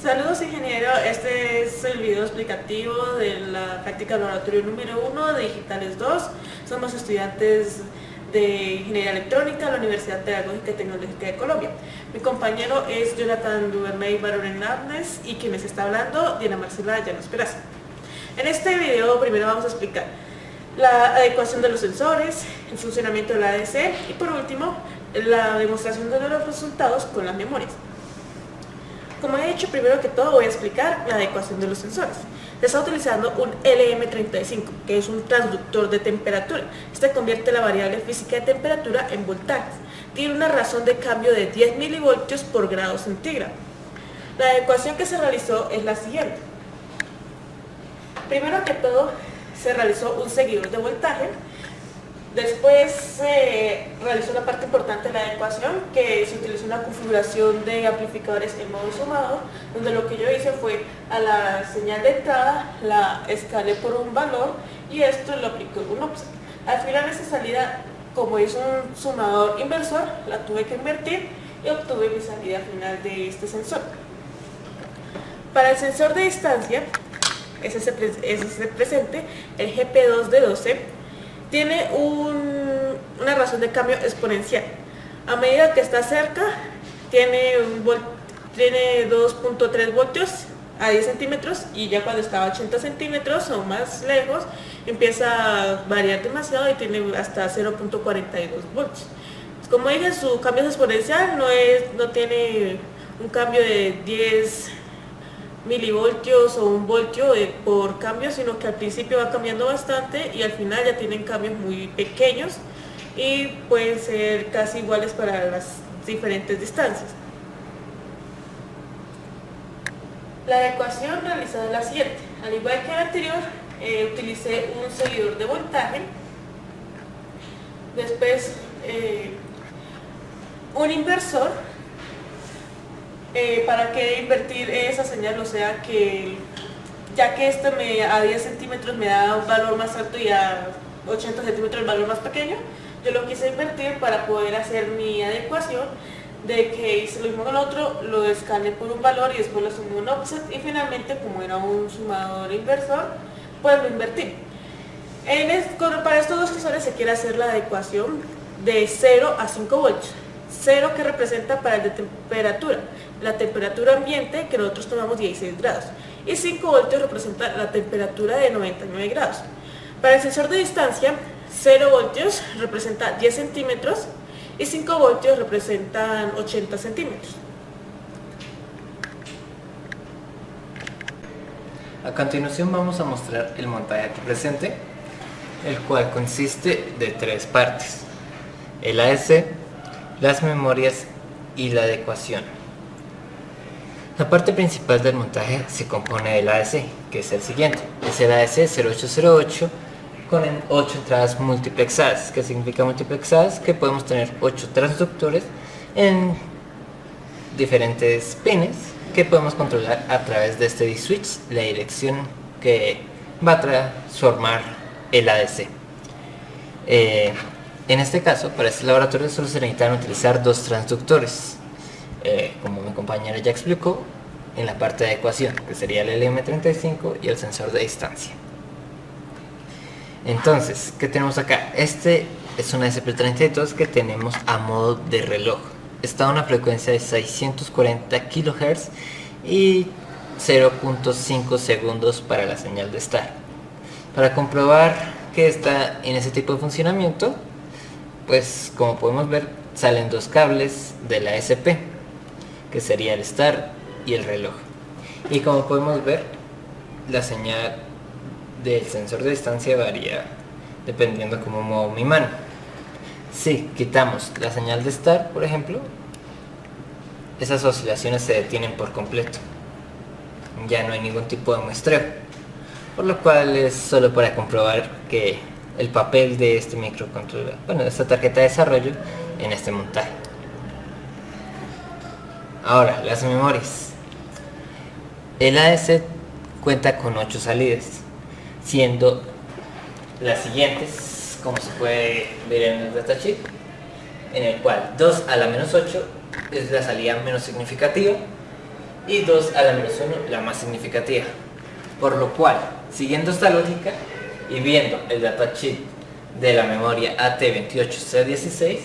Saludos ingeniero, este es el video explicativo de la práctica laboratorio número 1 de Digitales 2. Somos estudiantes de Ingeniería Electrónica de la Universidad Pedagógica y Tecnológica de Colombia. Mi compañero es Jonathan Duvernay Barón Hernández y quien les está hablando, Diana Marcela Llanos Peraza. En este video primero vamos a explicar la adecuación de los sensores, el funcionamiento de la ADC y por último la demostración de los resultados con las memorias. Como he dicho, primero que todo voy a explicar la adecuación de los sensores. Se está utilizando un LM35, que es un transductor de temperatura. Este convierte la variable física de temperatura en voltajes. Tiene una razón de cambio de 10 milivoltios por grado centígrado. La adecuación que se realizó es la siguiente. Primero que todo, se realizó un seguidor de voltaje. Después se realizó una parte importante de la adecuación, que se utilizó una configuración de amplificadores en modo sumado, donde lo que yo hice fue a la señal de entrada la escalé por un valor y esto lo apliqué en un offset. Al final de esta salida, como es un sumador inversor, la tuve que invertir y obtuve mi salida final de este sensor. Para el sensor de distancia, ese se presente, el GP2D12, tiene una razón de cambio exponencial. A medida que está cerca, tiene 2.3 voltios a 10 centímetros y ya cuando está a 80 centímetros o más lejos, empieza a variar demasiado y tiene hasta 0.42 voltios. Como dije, su cambio es exponencial, no tiene un cambio de 10 milivoltios o un voltio por cambio, sino que al principio va cambiando bastante y al final ya tienen cambios muy pequeños y pueden ser casi iguales para las diferentes distancias. La adecuación realizada es la siguiente. Al igual que el anterior, utilicé un seguidor de voltaje, después un inversor, para que invertir esa señal, o sea que ya que esto a 10 centímetros me da un valor más alto y a 80 centímetros el valor más pequeño, yo lo quise invertir para poder hacer mi adecuación de que hice lo mismo con el otro, lo escaneé por un valor y después lo sumé un offset y finalmente, como era un sumador inversor, pues lo invertí. Para estos dos sensores se quiere hacer la adecuación de 0 a 5 voltios. 0 que representa para el de temperatura, la temperatura ambiente que nosotros tomamos 16 grados y 5 voltios representa la temperatura de 99 grados. Para el sensor de distancia, 0 voltios representa 10 centímetros y 5 voltios representan 80 centímetros. A continuación vamos a mostrar el montaje aquí presente, el cual consiste de tres partes: el ADC, las memorias y la adecuación. La parte principal del montaje se compone del ADC, que es el siguiente. Es el ADC 0808 con 8 entradas multiplexadas. ¿Qué significa multiplexadas? Que podemos tener 8 transductores en diferentes pines que podemos controlar a través de este D-switch, la dirección que va a transformar el ADC. En este caso, para este laboratorio solo se necesitan utilizar 2 transductores, como mi compañera ya explicó en la parte de adecuación, que sería el LM35 y el sensor de distancia. Entonces, ¿qué tenemos acá? Este es una SP32 que tenemos a modo de reloj. Está a una frecuencia de 640 kHz y 0.5 segundos para la señal de estar. Para comprobar que está en ese tipo de funcionamiento, pues como podemos ver, salen 2 cables de la SP, que sería el STAR y el reloj. Y como podemos ver, la señal del sensor de distancia varía dependiendo cómo muevo mi mano. Si quitamos la señal de STAR, por ejemplo, esas oscilaciones se detienen por completo. Ya no hay ningún tipo de muestreo, por lo cual es solo para comprobar que el papel de este microcontrolador, de esta tarjeta de desarrollo en este montaje. Ahora, las memorias. El ADC cuenta con 8 salidas, siendo las siguientes, como se puede ver en el datasheet, en el cual 2 a la menos 8 es la salida menos significativa y 2 a la menos 1 la más significativa. Por lo cual, siguiendo esta lógica y viendo el datasheet de la memoria AT28C16,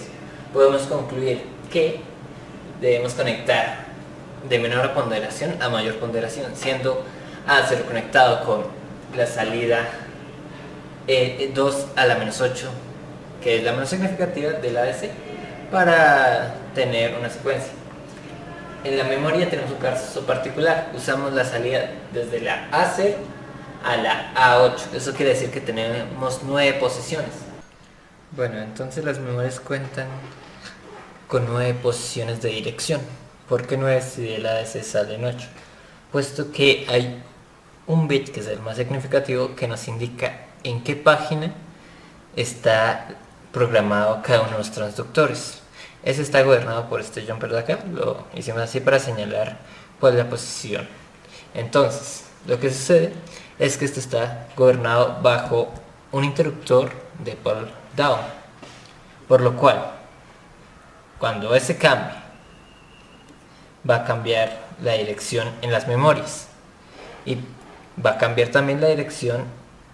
podemos concluir que debemos conectar de menor ponderación a mayor ponderación, siendo A0 conectado con la salida 2 a la menos 8, que es la menos significativa del ADC, para tener una secuencia. En la memoria tenemos un caso particular, usamos la salida desde la A0 a la A8, eso quiere decir que tenemos 9 posiciones. Bueno, entonces las memorias cuentan con 9 posiciones de dirección. ¿Por qué 9 si el ADC sale en 8? Puesto que hay un bit, que es el más significativo, que nos indica en qué página está programado cada uno de los transductores. Ese está gobernado por este jumper de acá, lo hicimos así para señalar pues la posición. Entonces, lo que sucede es que este está gobernado bajo un interruptor de pull down, por lo cual cuando ese cambie va a cambiar la dirección en las memorias y va a cambiar también la dirección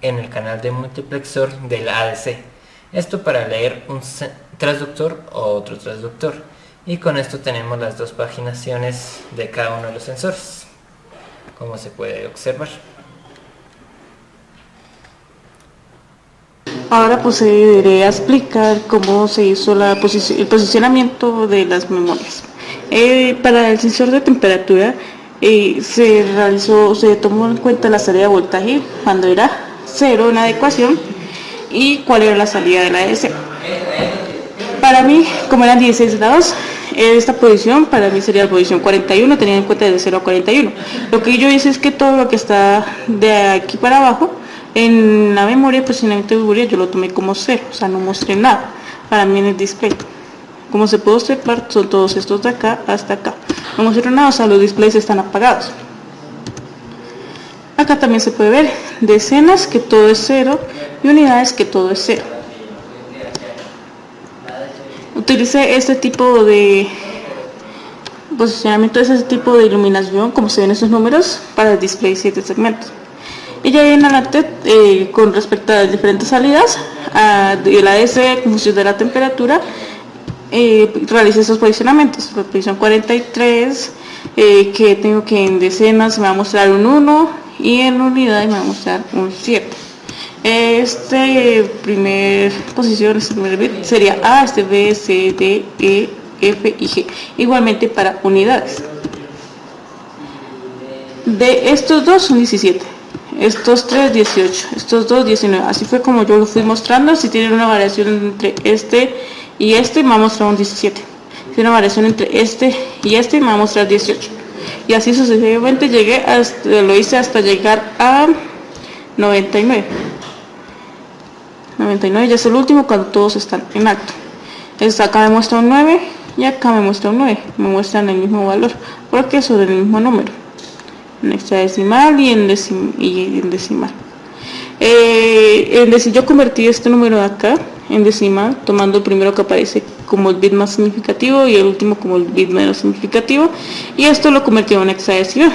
en el canal de multiplexor del ADC. Esto para leer un transductor o otro transductor, y con esto tenemos las dos paginaciones de cada uno de los sensores, como se puede observar. Ahora procederé a explicar cómo se hizo el posicionamiento de las memorias. Para el sensor de temperatura se tomó en cuenta la salida de voltaje cuando era 0 en la adecuación y cuál era la salida de la ADC. Para mí, como eran 16 grados, esta posición para mí sería la posición 41, teniendo en cuenta de 0 a 41. Lo que yo hice es que todo lo que está de aquí para abajo en la memoria, posicionamiento de memoria, yo lo tomé como 0, o sea, no mostré nada para mí en el display. Como se puede observar, son todos estos de acá hasta acá. No mostré nada, o sea, los displays están apagados. Acá también se puede ver decenas, que todo es 0, y unidades, que todo es 0. Utilicé este tipo de posicionamiento, ese tipo de iluminación, como se ven estos números, para el display 7 segmentos. Y ya en adelante, con respecto a las diferentes salidas, de la ADC en función de la temperatura, realicé esos posicionamientos. La posición 43, que tengo que en decenas me va a mostrar un 1 y en unidades me va a mostrar un 7. Primer posición, este primer bit sería A, B, C, D, E, F y G. Igualmente para unidades. De estos dos son 17. Estos 3, 18, estos 2, 19. Así fue como yo lo fui mostrando. Si tienen una variación entre este y este, me va a mostrar un 17. Si tiene una variación entre este y este, me va a mostrar 18. Y así sucesivamente lo hice hasta llegar a 99. 99 ya es el último cuando todos están en alto. Acá me muestra un 9 y acá me muestra un 9. Me muestran el mismo valor porque son del mismo número. En hexadecimal y en decimal. Yo convertí este número de acá en decimal, tomando el primero que aparece como el bit más significativo y el último como el bit menos significativo, y esto lo convertí en hexadecimal.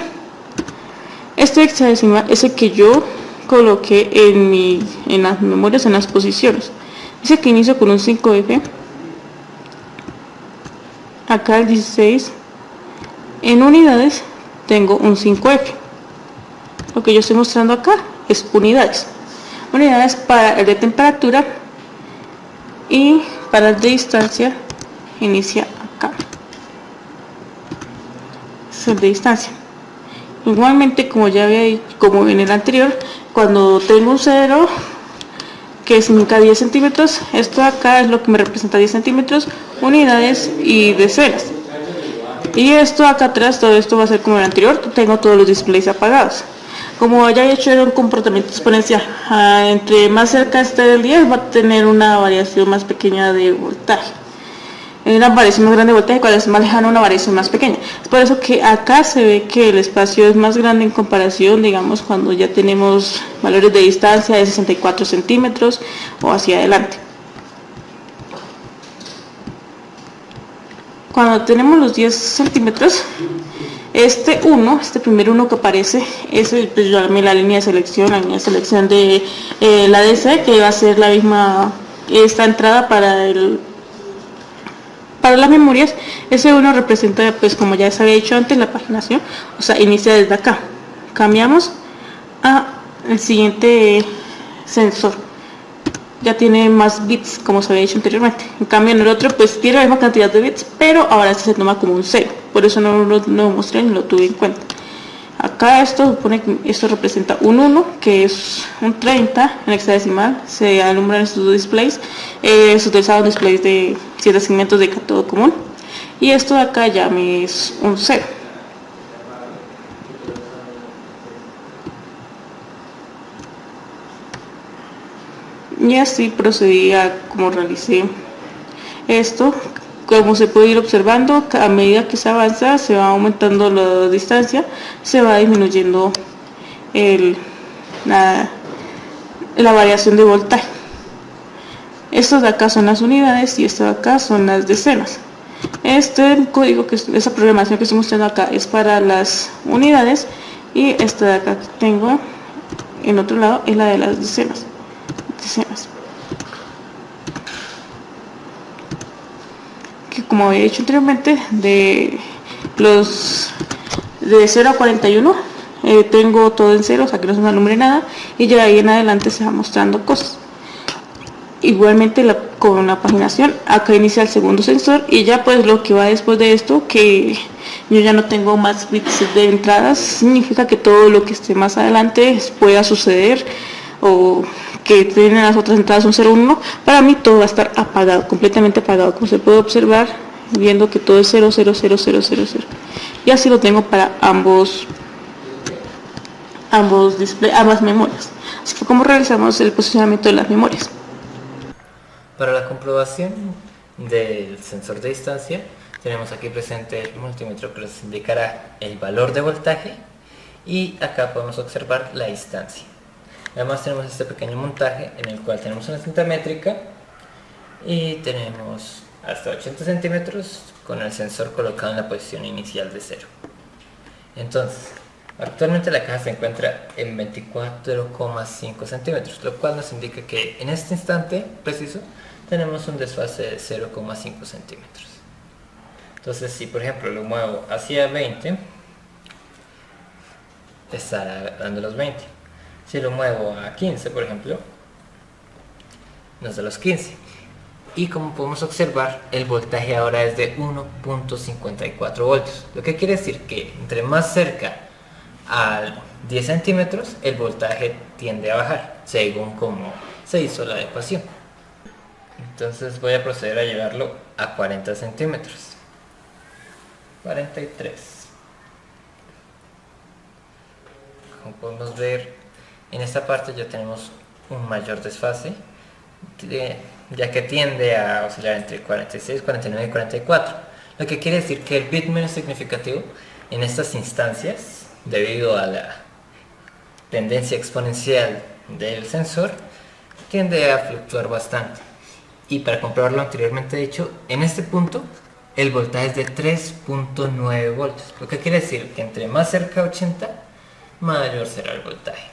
Este hexadecimal es el que yo coloqué en las memorias, en las posiciones. Dice que inicio con un 5F, acá el 16, en unidades tengo un 5F. Lo que yo estoy mostrando acá es unidades. Unidades para el de temperatura, y para el de distancia inicia acá. Es el de distancia. Igualmente, como ya había dicho, como en el anterior, cuando tengo un 0 que significa 10 centímetros, esto acá es lo que me representa 10 centímetros, unidades y decenas. Y esto acá atrás, todo esto va a ser como el anterior, tengo todos los displays apagados. Como ya he hecho, era un comportamiento exponencial. Entre más cerca esté del 10, va a tener una variación más pequeña de voltaje. Una variación más grande de voltaje, cuando es más lejano, una variación más pequeña. Es por eso que acá se ve que el espacio es más grande en comparación, digamos, cuando ya tenemos valores de distancia de 64 centímetros o hacia adelante. Cuando tenemos los 10 centímetros, Este primer 1 que aparece es pues, la línea de selección de la DC, que va a ser la misma esta entrada para las memorias. Ese 1 representa, pues como ya se había dicho antes, la paginación, o sea, inicia desde acá. Cambiamos a el siguiente sensor. Ya tiene más bits, como se había dicho anteriormente. En cambio en el otro pues tiene la misma cantidad de bits, pero ahora este se toma como un 0. Por eso no lo mostré ni lo tuve en cuenta. Acá esto supone que esto representa un 1, que es un 30 en hexadecimal. Se alumbran estos dos displays. Se utilizaron displays de 7 segmentos de cátodo común. Y esto de acá ya me es un 0. Y así procedí a como realicé esto. Como se puede ir observando, a medida que se avanza, se va aumentando la distancia, se va disminuyendo la variación de voltaje. Estos de acá son las unidades y esto de acá son las decenas. Este código, esa programación que estoy mostrando acá es para las unidades, y esta de acá que tengo en otro lado es la de las decenas. Que como había dicho anteriormente, de 0 a 41 tengo todo en 0, o sea que no se me alumbre nada, y ya ahí en adelante se va mostrando cosas. Igualmente con la paginación, acá inicia el segundo sensor, y ya pues lo que va después de esto, que yo ya no tengo más bits de entradas, significa que todo lo que esté más adelante pueda suceder, o que tienen las otras entradas un 0, 1, para mí todo va a estar apagado, completamente apagado, como se puede observar viendo que todo es 0, 0, 0, 0, 0, 0. Y así lo tengo para ambas memorias. Así que como realizamos el posicionamiento de las memorias. Para la comprobación del sensor de distancia, tenemos aquí presente el multímetro que nos indicará el valor de voltaje, y acá podemos observar la distancia. Además tenemos este pequeño montaje en el cual tenemos una cinta métrica y tenemos hasta 80 centímetros con el sensor colocado en la posición inicial de 0. Entonces, actualmente la caja se encuentra en 24,5 centímetros, lo cual nos indica que en este instante preciso tenemos un desfase de 0,5 centímetros. Entonces, si por ejemplo lo muevo hacia 20, estará dando los 20. Si lo muevo a 15, por ejemplo, nos da los 15. Y como podemos observar, el voltaje ahora es de 1.54 voltios. Lo que quiere decir que entre más cerca a 10 centímetros, el voltaje tiende a bajar, según como se hizo la ecuación. Entonces voy a proceder a llevarlo a 40 centímetros. 43. Como podemos ver, en esta parte ya tenemos un mayor desfase, ya que tiende a oscilar entre 46, 49 y 44, lo que quiere decir que el bit menos significativo en estas instancias, debido a la tendencia exponencial del sensor, tiende a fluctuar bastante. Y para comprobar lo anteriormente dicho, en este punto el voltaje es de 3.9 voltios, lo que quiere decir que entre más cerca a 80, mayor será el voltaje.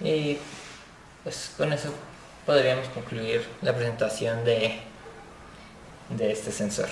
Y pues con eso podríamos concluir la presentación de este sensor.